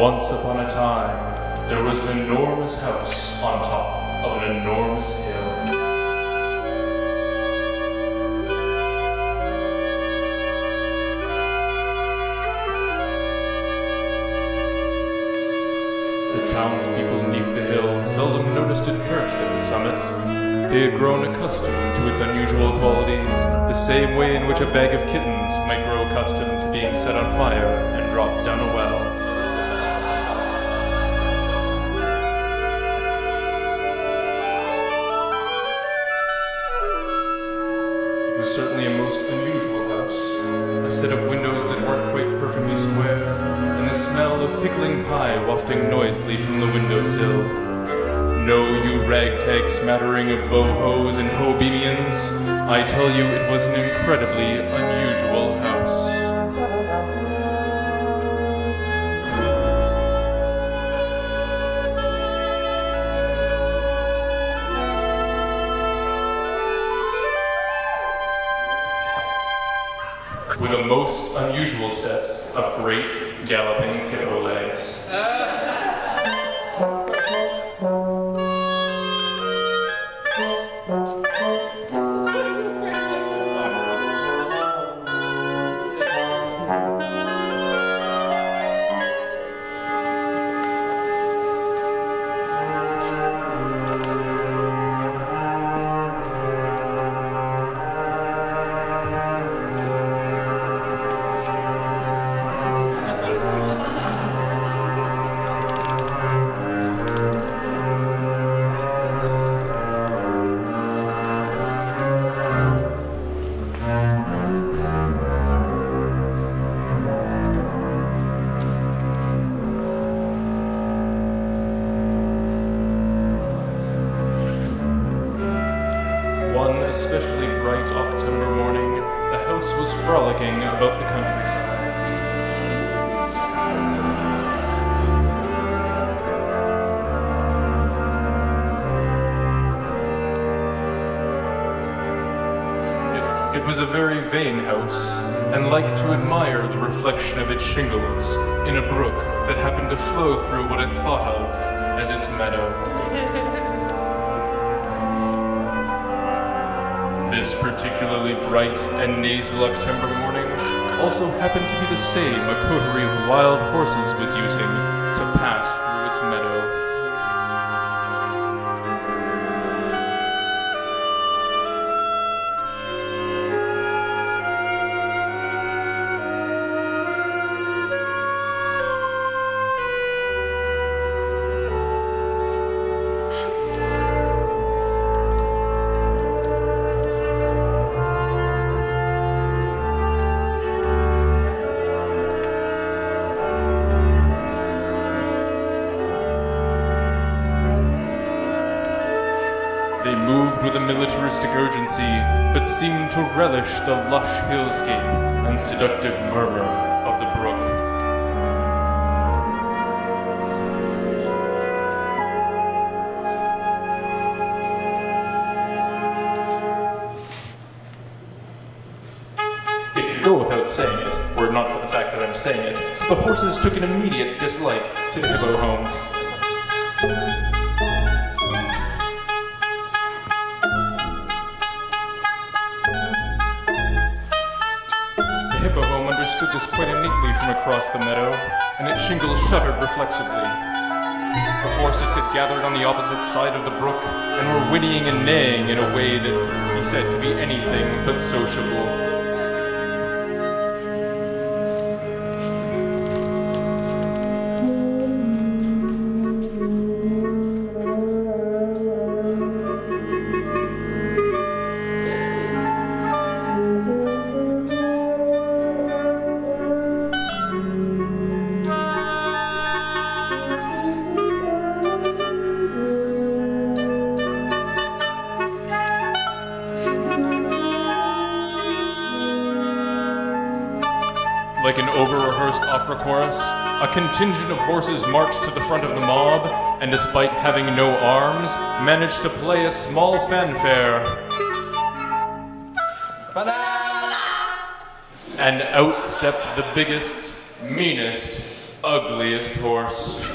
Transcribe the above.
Once upon a time, there was an enormous house on top of an enormous hill. The townspeople beneath the hill seldom noticed it perched at the summit. They had grown accustomed to its unusual qualities, the same way in which a bag of kittens might grow accustomed to being set on fire and drop down a well. It was certainly a most unusual house, a set of windows that weren't quite perfectly square, and the smell of pickling pie wafting noisily from the windowsill. No, you ragtag smattering of bohos and hobohemians, I tell you it was an incredibly unusual house. With a most unusual set of great galloping hippo legs. One especially bright October morning, the house was frolicking about the countryside. It was a very vain house, and liked to admire the reflection of its shingles in a brook that happened to flow through what it thought of as its meadow. This particularly bright and nasal October morning also happened to be the same a coterie of wild horses was using to pass through its meadow. moved with a militaristic urgency, but seemed to relish the lush hillscape and seductive murmur of the brook. It could go without saying it, were it not for the fact that I'm saying it, the horses took an immediate dislike to the hippo home. The hippo home understood this quite innately from across the meadow, and its shingles shuddered reflexively. The horses had gathered on the opposite side of the brook and were whinnying and neighing in a way that could be said to be anything but sociable. Like an over-rehearsed opera chorus, a contingent of horses marched to the front of the mob, and despite having no arms, managed to play a small fanfare. Banana! And out stepped the biggest, meanest, ugliest horse.